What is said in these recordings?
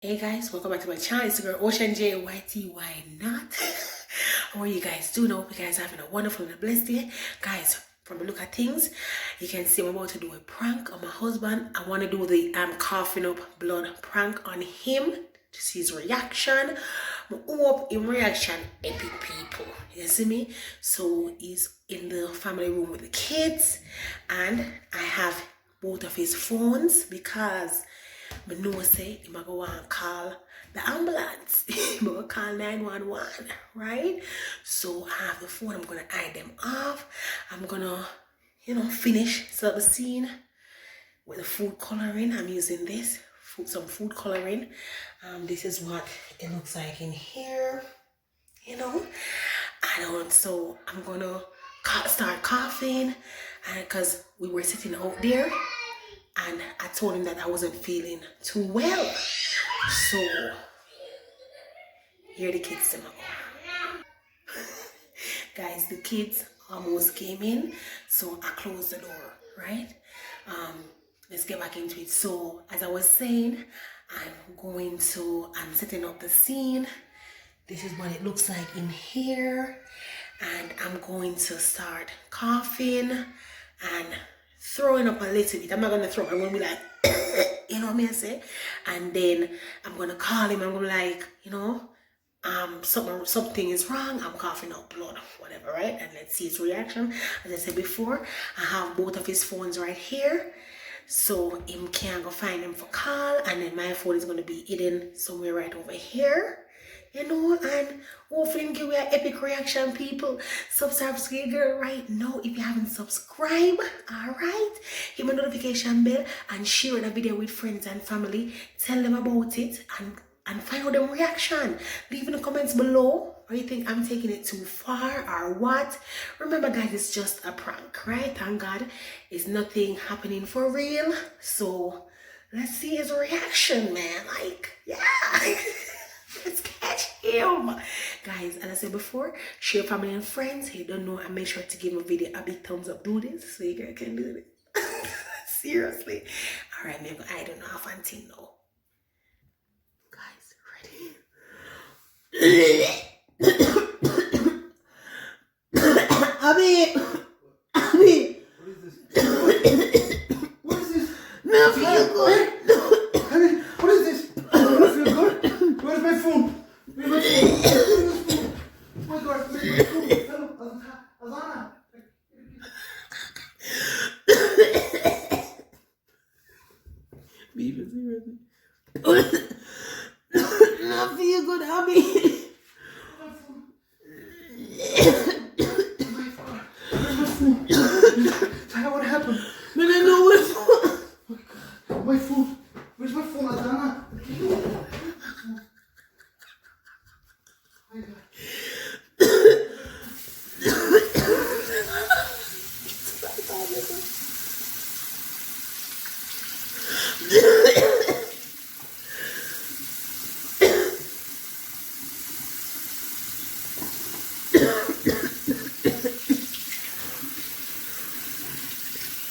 Hey guys, welcome back to my channel. It's your girl Ocean J YT. Why not? How are you guys doing? I hope you guys are having a wonderful and a blessed day. Guys, from the look at things, you can see I'm about to do a prank on my husband. I want to do the coughing up blood prank on him to see his reaction. I hope in reaction epic people. You see me? So he's in the family room with the kids and I have both of his phones because I know say I'm going to call the ambulance. I'm going to call 911, right? So I have the phone. I'm going to eye them off. I'm going to, set up the scene with the food coloring. I'm using this, some food coloring. This is what it looks like in here, so I'm going to start coughing because we were sitting out there. And I told him that I wasn't feeling too well. So, here the kids come out. Guys, the kids almost came in. So, I closed the door, right? Let's get back into it. So, as I was saying, I'm setting up the scene. This is what it looks like in here. And I'm going to start coughing and throwing up a little bit. I'm not going to throw up. I'm going to be like, you know what I say? And then I'm going to call him. I'm going to be like, something is wrong. I'm coughing out blood, whatever, right? And let's see his reaction. As I said before, I have both of his phones right here. So him can go find him for call. And then my phone is going to be hidden somewhere right over here. And hopefully give you an epic reaction, people. Subscribe to your girl right now if you haven't subscribed. Alright, hit my notification bell and share the video with friends and family. Tell them about it and find out their reaction. Leave in the comments below. Or you think I'm taking it too far or what? Remember guys, it's just a prank, right? Thank God it's nothing happening for real. So let's see his reaction, man. Like, yeah. Let's catch him. Guys, as I said before, share family and friends. If you don't know, and make sure to give my video a big thumbs up. Do this so you girl can do this. Seriously. Alright, maybe I don't know how fancy now. Guys, ready? Abby! What is this? No, feel good. What is this? I feel good. Where's my phone? Where's my phone? Oh my God, where's my phone? Hello, Azana. Baby, seriously. No, feel good, Abby. What happened? Man, I know what's My phone. Where's my phone, Azana?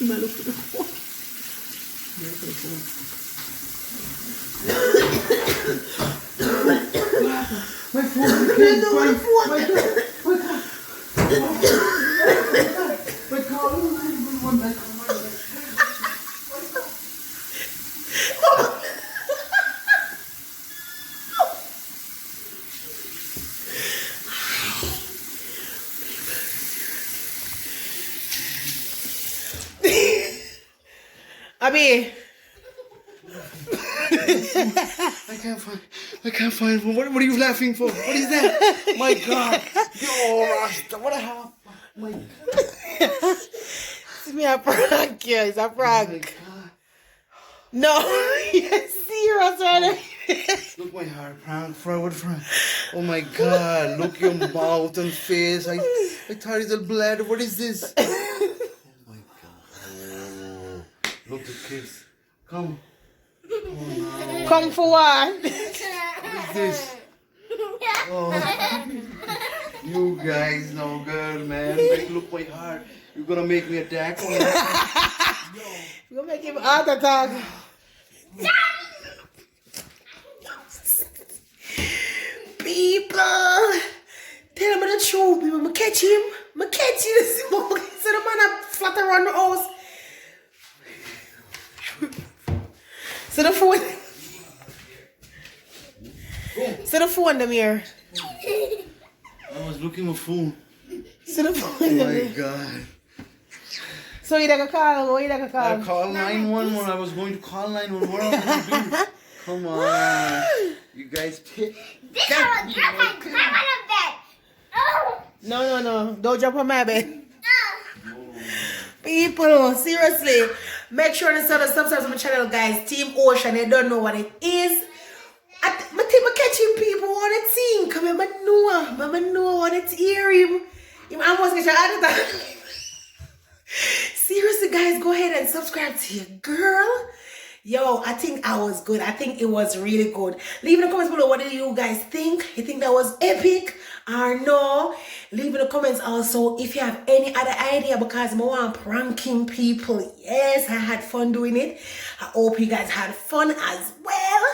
Look for the phone. Look for the phone. My phone. My car. Abby. I can't find one. What are you laughing for? What is that? My God. Yo, Rasta, what a hell. My God. It's me a prank, yeah. It's a prank. No, you're serious right now. Look my heart, prank, forward Frank. Oh my God, look your mouth and face. I thought it's a blood. What is this? Oh my God. Look the kids. Come. Oh no. Come for what? What is this? Oh. You guys no good, man. Like, look my heart. You're gonna make me attack. You're gonna make him heart attack. catch him. I catch you. So the man a flutter around the house. So the phone. So the phone them here. I was looking for phone. So the Oh phone them my here. God. So you like a call? What you like a call? I called 911. I was going to call 911. What am I going to do? Come on. You guys pick. This our girlfriend climb on the bed. Oh. No. Don't jump on my bed. People, seriously. Make sure to subscribe to my channel, guys. Team Ocean, they don't know what it is. My team are catching people on the team. Come here, I know what it's hear him. Him almost get your other time. Seriously, guys, go ahead and subscribe to your girl. Yo, I think I was good. I think it was really good. Leave in the comments below, what do you guys think? You think that was epic or no? Leave in the comments also if you have any other idea, because I want pranking people. Yes, I had fun doing it. I hope you guys had fun as well.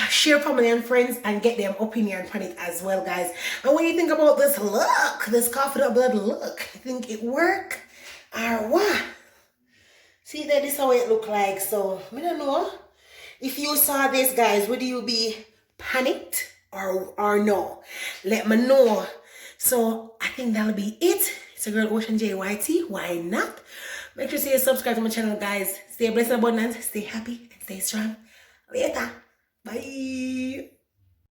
Share family and friends and get their opinion on it as well, guys. And what do you think about this look? This coffee blood look? You think it work or what? See that this is how it look like. So I don't know. If you saw this, guys, would you be panicked or no? Let me know. So I think that'll be it. It's your girl Ocean JYT. Why not? Make sure you subscribe to my channel, guys. Stay blessed and abundant. Stay happy and stay strong. Later. Bye.